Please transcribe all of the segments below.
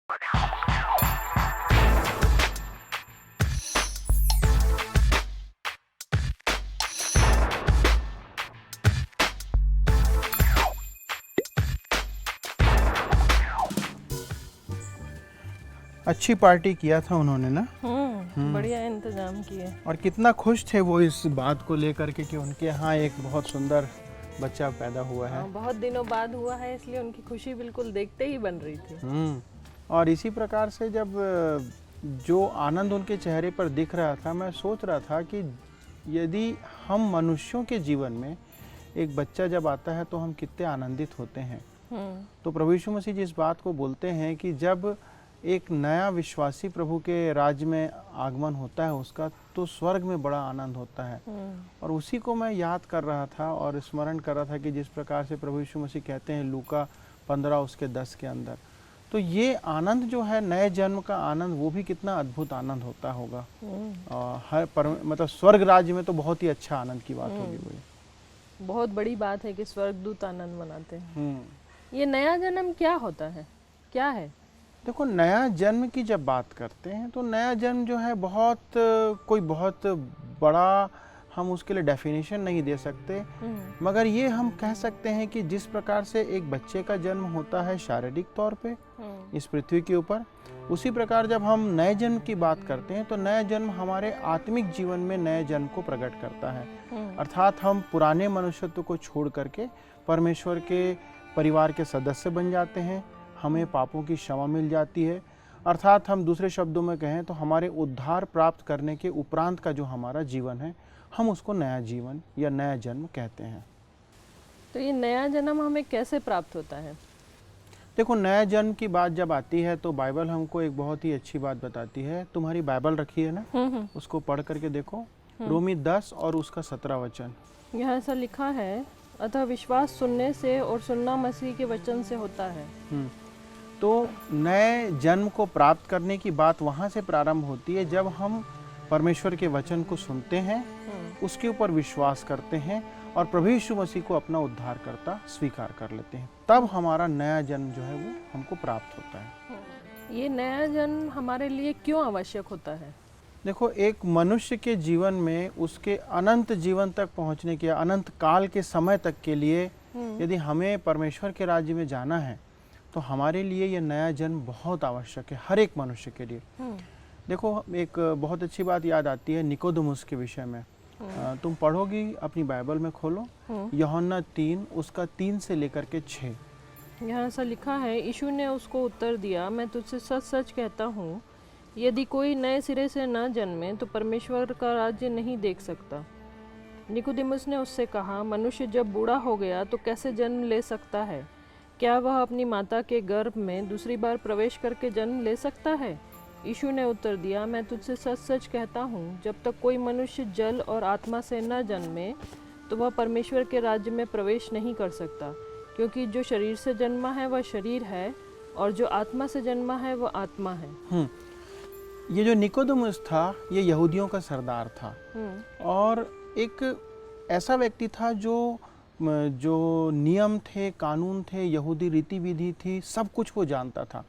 अच्छी पार्टी किया था उन्होंने ना। बढ़िया इंतजाम किए। और कितना खुश थे वो इस बात को लेकर के कि उनके यहाँ एक बहुत सुंदर बच्चा पैदा हुआ है। बहुत दिनों बाद हुआ है, इसलिए उनकी खुशी बिल्कुल देखते ही बन रही थी। और इसी प्रकार से जब जो आनंद उनके चेहरे पर दिख रहा था, मैं सोच रहा था कि यदि हम मनुष्यों के जीवन में एक बच्चा जब आता है तो हम कितने आनंदित होते हैं। तो प्रभु यीशु मसीह जी इस बात को बोलते हैं कि जब एक नया विश्वासी प्रभु के राज्य में आगमन होता है उसका, तो स्वर्ग में बड़ा आनंद होता है। और उसी को मैं याद कर रहा था और स्मरण कर रहा था कि जिस प्रकार से प्रभु यीशु मसीह कहते हैं लूका 15 उसके 10 के अंदर, तो ये आनंद जो है नए जन्म का आनंद, वो भी कितना अद्भुत आनंद होता होगा। मतलब स्वर्ग राज्य में तो बहुत ही अच्छा आनंद की बात होगी। वो बहुत बड़ी बात है कि स्वर्गदूत आनंद मनाते हैं। ये नया जन्म क्या होता है, क्या है? देखो, नया जन्म की जब बात करते हैं तो नया जन्म जो है कोई बहुत बड़ा हम उसके लिए डेफिनेशन नहीं दे सकते, मगर ये हम कह सकते हैं कि जिस प्रकार से एक बच्चे का जन्म होता है शारीरिक तौर पे इस पृथ्वी के ऊपर, उसी प्रकार जब हम नए जन्म की बात करते हैं तो नया जन्म हमारे आत्मिक जीवन में नए जन्म को प्रकट करता है। अर्थात हम पुराने मनुष्यत्व को छोड़ करके परमेश्वर के परिवार के सदस्य बन जाते हैं, हमें पापों की क्षमा मिल जाती है। अर्थात हम दूसरे शब्दों में कहें तो हमारे उद्धार प्राप्त करने के उपरांत का जो हमारा जीवन है, हम उसको नया जीवन या नया जन्म कहते हैं। तो ये नया जन्म हमें कैसे प्राप्त होता है? देखो, नया जन्म की बात जब आती है तो बाइबल हमको एक बहुत ही अच्छी बात बताती है। तुम्हारी बाइबल रखी है ना, उसको पढ़ करके देखो, रोमी 10 और उसका 17 वचन। यहाँ ऐसा लिखा है, अतः विश्वास सुनने से और सुनना मसीह के वचन से होता है। तो नए जन्म को प्राप्त करने की बात वहाँ से प्रारंभ होती है जब हम परमेश्वर के वचन को सुनते हैं, उसके ऊपर विश्वास करते हैं और प्रभु यीशु मसीह को अपना उद्धारकर्ता स्वीकार कर लेते हैं, तब हमारा नया जन्म जो है वो हमको प्राप्त होता है। ये नया जन्म हमारे लिए क्यों आवश्यक होता है? देखो, एक मनुष्य के जीवन में उसके अनंत जीवन तक पहुंचने के, अनंत काल के समय तक के लिए यदि हमें परमेश्वर के राज्य में जाना है तो हमारे लिए यह नया जन्म बहुत आवश्यक है, हर एक मनुष्य के लिए। देखो, एक बहुत अच्छी बात याद आती है निकोदेमुस के विषय में। तुम पढ़ोगी अपनी बाइबल में, खोलो यूहन्ना 3 उसका 3 से लेकर के 6। यहाँ ऐसा लिखा है, यीशु ने उसको उत्तर दिया, मैं तुझसे सच सच कहता हूँ, यदि कोई नए सिरे से न जन्मे तो परमेश्वर का राज्य नहीं देख सकता। निकोदेमुस ने उससे कहा, मनुष्य जब बूढ़ा हो गया तो कैसे जन्म ले सकता है? क्या वह अपनी माता के गर्भ में दूसरी बार प्रवेश करके जन्म ले सकता है? यीशु ने उत्तर दिया, मैं तुझसे सच सच कहता हूँ, जब तक कोई मनुष्य जल और आत्मा से न जन्मे तो वह परमेश्वर के राज्य में प्रवेश नहीं कर सकता। क्योंकि जो शरीर से जन्मा है वह शरीर है, और जो आत्मा से जन्मा है वह आत्मा है। ये जो निकोदेमुस था, ये यहूदियों का सरदार था और एक ऐसा व्यक्ति था जो नियम थे, कानून थे, यहूदी रीति विधि थी, सब कुछ वो जानता था।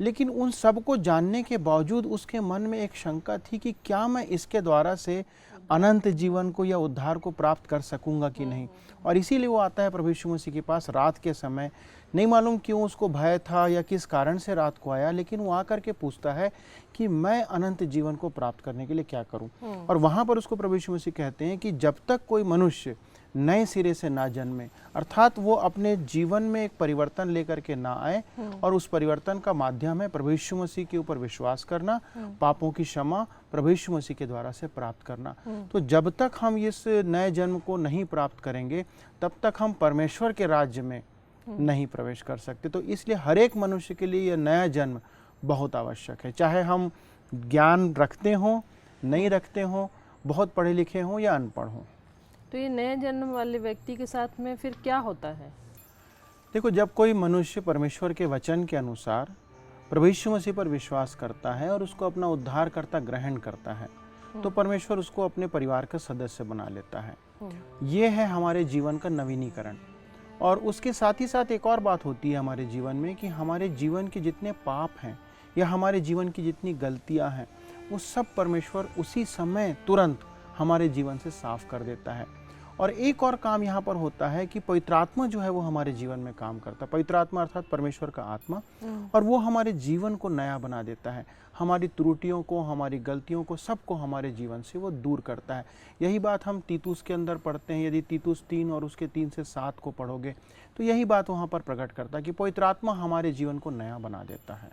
लेकिन उन सब को जानने के बावजूद उसके मन में एक शंका थी कि क्या मैं इसके द्वारा से अनंत जीवन को या उद्धार को प्राप्त कर सकूंगा कि नहीं। और इसीलिए वो आता है प्रभु यीशु मसीह के पास रात के समय। नहीं मालूम क्यों उसको भय था या किस कारण से रात को आया, लेकिन वो आकर के पूछता है कि मैं अनंत जीवन को प्राप्त करने के लिए क्या करूं। और वहां पर उसको प्रभु यीशु मसीह कहते हैं कि जब तक कोई मनुष्य नए सिरे से ना जन्मे, अर्थात वो अपने जीवन में एक परिवर्तन लेकर के ना आए, और उस परिवर्तन का माध्यम है प्रभु यीशु मसीह के ऊपर विश्वास करना, पापों की क्षमा प्रभु यीशु मसीह के द्वारा से प्राप्त करना। तो जब तक हम इस नए जन्म को नहीं प्राप्त करेंगे तब तक हम परमेश्वर के राज्य में नहीं प्रवेश कर सकते। तो इसलिए हर एक मनुष्य के लिए यह नया जन्म बहुत आवश्यक है, चाहे हम ज्ञान रखते हों, नहीं रखते हों, बहुत पढ़े लिखे हों या अनपढ़ हों। तो ये नए जन्म वाले व्यक्ति के साथ में फिर क्या होता है? देखो, जब कोई मनुष्य परमेश्वर के वचन के अनुसार प्रभु यीशु मसीह पर विश्वास करता है और उसको अपना उद्धारकर्ता ग्रहण करता है, तो परमेश्वर उसको अपने परिवार का सदस्य बना लेता है। ये है हमारे जीवन का नवीनीकरण। और उसके साथ ही साथ एक और बात होती है हमारे जीवन में कि हमारे जीवन के जितने पाप हैं या हमारे जीवन की जितनी गलतियां हैं वो सब परमेश्वर उसी समय तुरंत हमारे जीवन से साफ कर देता है। और एक और काम यहाँ पर होता है कि पवित्र आत्मा जो है वो हमारे जीवन में काम करता है। पवित्र आत्मा अर्थात परमेश्वर का आत्मा, और वो हमारे जीवन को नया बना देता है। हमारी त्रुटियों को, हमारी गलतियों को, सबको हमारे जीवन से वो दूर करता है। यही बात हम तीतुस के अंदर पढ़ते हैं। यदि तीतुस 3 और उसके 3 से 7 को पढ़ोगे तो यही बात वहाँ पर प्रकट करता है कि पवित्र आत्मा हमारे जीवन को नया बना देता है।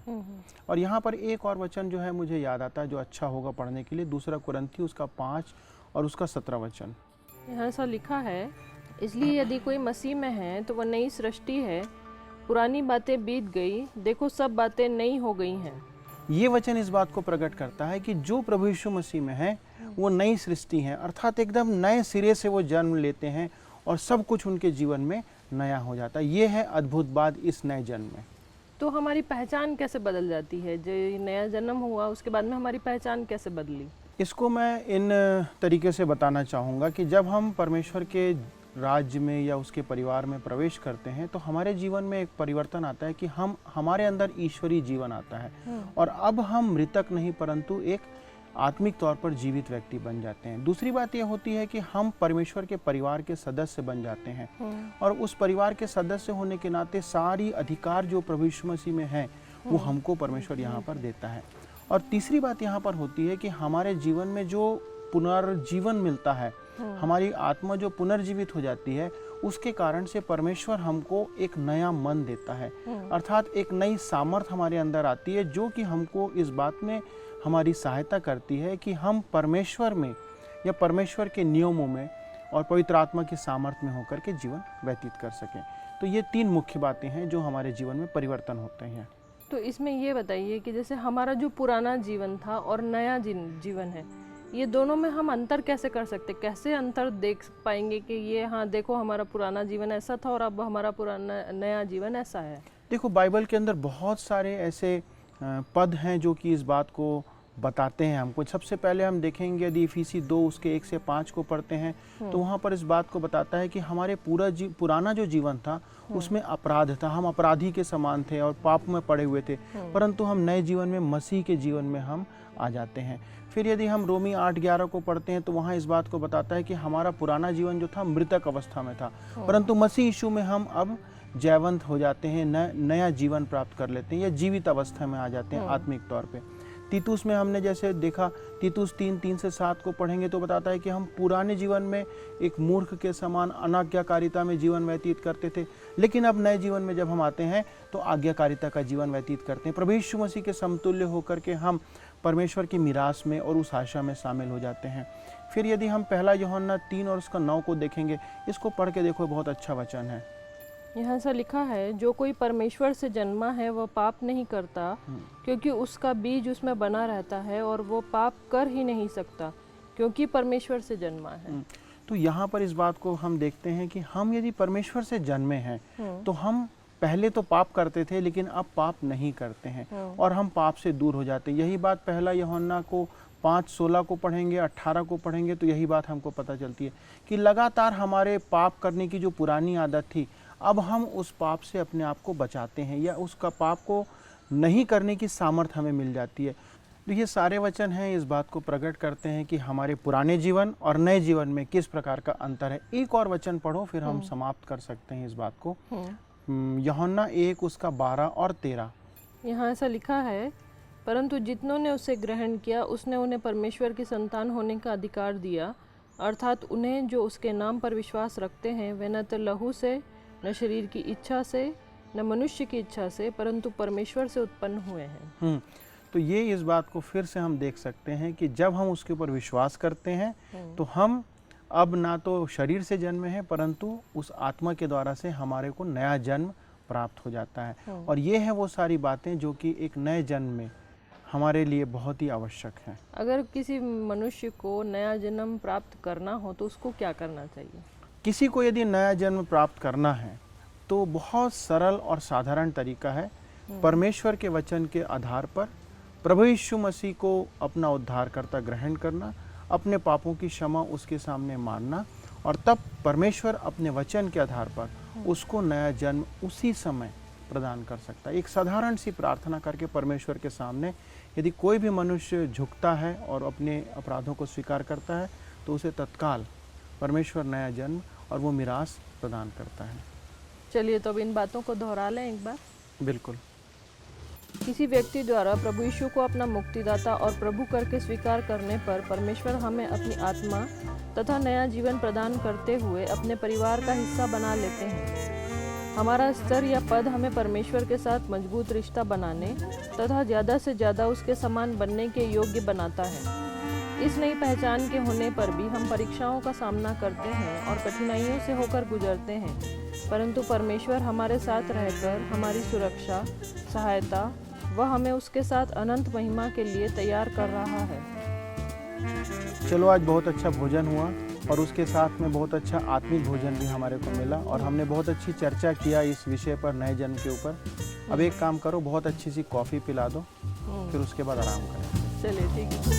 और यहाँ पर एक और वचन जो है मुझे याद आता है जो अच्छा होगा पढ़ने के लिए, 2 कुरिन्थियों उसका 5 और उसका 17 वचन। यहाँ ऐसा लिखा है, इसलिए यदि कोई मसीह में है तो वह नई सृष्टि है, पुरानी बातें बीत गई, देखो सब बातें नई हो गई हैं। ये वचन इस बात को प्रकट करता है कि जो प्रभु यीशु मसीह में है वो नई सृष्टि है, अर्थात एकदम नए सिरे से वो जन्म लेते हैं और सब कुछ उनके जीवन में नया हो जाता है। ये है अद्भुत बात इस नए जन्म में। तो हमारी पहचान कैसे बदल जाती है? जो नया जन्म हुआ उसके बाद में हमारी पहचान कैसे बदली? इसको मैं इन तरीके से बताना चाहूँगा कि जब हम परमेश्वर के राज्य में या उसके परिवार में प्रवेश करते हैं तो हमारे जीवन में एक परिवर्तन आता है कि हमारे अंदर ईश्वरीय जीवन आता है, और अब हम मृतक नहीं परंतु एक आत्मिक तौर पर जीवित व्यक्ति बन जाते हैं। दूसरी बात यह होती है कि हम परमेश्वर के परिवार के सदस्य बन जाते हैं, और उस परिवार के सदस्य होने के नाते सारी अधिकार जो प्रभु यीशु मसीह में है वो हमको परमेश्वर यहाँ पर देता है। और तीसरी बात यहाँ पर होती है कि हमारे जीवन में जो पुनर्जीवन मिलता है, हमारी आत्मा जो पुनर्जीवित हो जाती है, उसके कारण से परमेश्वर हमको एक नया मन देता है, अर्थात एक नई सामर्थ हमारे अंदर आती है जो कि हमको इस बात में हमारी सहायता करती है कि हम परमेश्वर में या परमेश्वर के नियमों में और पवित्र आत्मा की सामर्थ में होकर के जीवन व्यतीत कर सकें। तो ये 3 मुख्य बातें हैं जो हमारे जीवन में परिवर्तन होते हैं। तो इसमें ये बताइए कि जैसे हमारा जो पुराना जीवन था और नया जीवन है, ये दोनों में हम अंतर कैसे कर सकते, कैसे अंतर देख पाएंगे कि ये हाँ देखो हमारा पुराना जीवन ऐसा था और अब हमारा पुराना नया जीवन ऐसा है? देखो, बाइबल के अंदर बहुत सारे ऐसे पद हैं जो कि इस बात को बताते हैं हमको। सबसे पहले हम देखेंगे यदि इफिसी 2 उसके 1 से 5 को पढ़ते हैं तो वहाँ पर इस बात को बताता है कि हमारे पुराना जो जीवन था उसमें अपराध था, हम अपराधी के समान थे और पाप में पड़े हुए थे, परंतु हम नए जीवन में मसीह के जीवन में हम आ जाते हैं। फिर यदि हम रोमी 8:11 को पढ़ते हैं तो वहाँ इस बात को बताता है कि हमारा पुराना जीवन जो था मृतक अवस्था में था, परंतु मसीह यीशु में हम अब जयवंत हो जाते हैं, नया जीवन प्राप्त कर लेते हैं या जीवित अवस्था में आ जाते हैं आत्मिक तौर पे। तीतुस में हमने जैसे देखा, तीतुस 3 से 7 को पढ़ेंगे तो बताता है कि हम पुराने जीवन में एक मूर्ख के समान अनाज्ञाकारिता में जीवन व्यतीत करते थे, लेकिन अब नए जीवन में जब हम आते हैं तो आज्ञाकारिता का जीवन व्यतीत करते हैं। प्रभु यीशु मसीह के समतुल्य होकर के हम परमेश्वर की मिरास में और उस आशा में शामिल हो जाते हैं। फिर यदि हम 1 यूहन्ना 3 और उसका 9 को देखेंगे, इसको पढ़ के देखो, बहुत अच्छा वचन है। यहाँ से लिखा है, जो कोई परमेश्वर से जन्मा है वह पाप नहीं करता, क्योंकि उसका बीज उसमें बना रहता है, और वो पाप कर ही नहीं सकता क्योंकि परमेश्वर से जन्मा है। तो यहाँ पर इस बात को हम देखते हैं कि हम यदि परमेश्वर से जन्मे हैं तो हम पहले तो पाप करते थे लेकिन अब पाप नहीं करते हैं और हम पाप से दूर हो जाते हैं। यही बात 1 यूहन्ना को 5:16 को पढ़ेंगे, 18 को पढ़ेंगे तो यही बात हमको पता चलती है कि लगातार हमारे पाप करने की जो पुरानी आदत थी, अब हम उस पाप से अपने आप को बचाते हैं या उसका पाप को नहीं करने की सामर्थ हमें मिल जाती है। तो ये सारे वचन हैं इस बात को प्रकट करते हैं कि हमारे पुराने जीवन और नए जीवन में किस प्रकार का अंतर है। एक और वचन पढ़ो फिर हम समाप्त कर सकते हैं इस बात को। यूहन्ना 1 उसका 12 और 13। यहाँ ऐसा लिखा है, परंतु जितनों ने उसे ग्रहण किया उसने उन्हें परमेश्वर की संतान होने का अधिकार दिया, अर्थात उन्हें जो उसके नाम पर विश्वास रखते हैं, वे न तो लहू से, न शरीर की इच्छा से, न मनुष्य की इच्छा से, परंतु परमेश्वर से उत्पन्न हुए हैं। तो ये इस बात को फिर से हम देख सकते हैं कि जब हम उसके ऊपर विश्वास करते हैं तो हम अब ना तो शरीर से जन्मे हैं परंतु उस आत्मा के द्वारा से हमारे को नया जन्म प्राप्त हो जाता है। और ये है वो सारी बातें जो कि एक नए जन्म में हमारे लिए बहुत ही आवश्यक है। अगर किसी मनुष्य को नया जन्म प्राप्त करना हो तो उसको क्या करना चाहिए? किसी को यदि नया जन्म प्राप्त करना है तो बहुत सरल और साधारण तरीका है। परमेश्वर के वचन के आधार पर प्रभु यीशु मसीह को अपना उद्धारकर्ता ग्रहण करना, अपने पापों की क्षमा उसके सामने मानना, और तब परमेश्वर अपने वचन के आधार पर उसको नया जन्म उसी समय प्रदान कर सकता है। एक साधारण सी प्रार्थना करके परमेश्वर के सामने यदि कोई भी मनुष्य झुकता है और अपने अपराधों को स्वीकार करता है तो उसे तत्काल परमेश्वर नया जन्म और वो मिरास प्रदान करता है। चलिए तो अब इन बातों को दोहरा लें एक बार। बिल्कुल। किसी व्यक्ति द्वारा प्रभु यीशु को अपना मुक्तिदाता और प्रभु करके स्वीकार करने पर परमेश्वर हमें अपनी आत्मा तथा नया जीवन प्रदान करते हुए अपने परिवार का हिस्सा बना लेते हैं। हमारा स्तर या पद हमें परमेश्वर के साथ मजबूत रिश्ता बनाने तथा ज़्यादा से ज़्यादा उसके समान बनने के योग्य बनाता है। इस नई पहचान के होने पर भी हम परीक्षाओं का सामना करते हैं और कठिनाइयों से होकर गुजरते हैं, परंतु परमेश्वर हमारे साथ रहकर हमारी सुरक्षा, सहायता व हमें उसके साथ अनंत महिमा के लिए तैयार कर रहा है। चलो, आज बहुत अच्छा भोजन हुआ और उसके साथ में बहुत अच्छा आत्मिक भोजन भी हमारे को मिला और हमने बहुत अच्छी चर्चा किया इस विषय पर, नए जन्म के ऊपर। अब एक काम करो, बहुत अच्छी सी कॉफ़ी पिला दो, फिर उसके बाद आराम करें। चलिए ठीक है।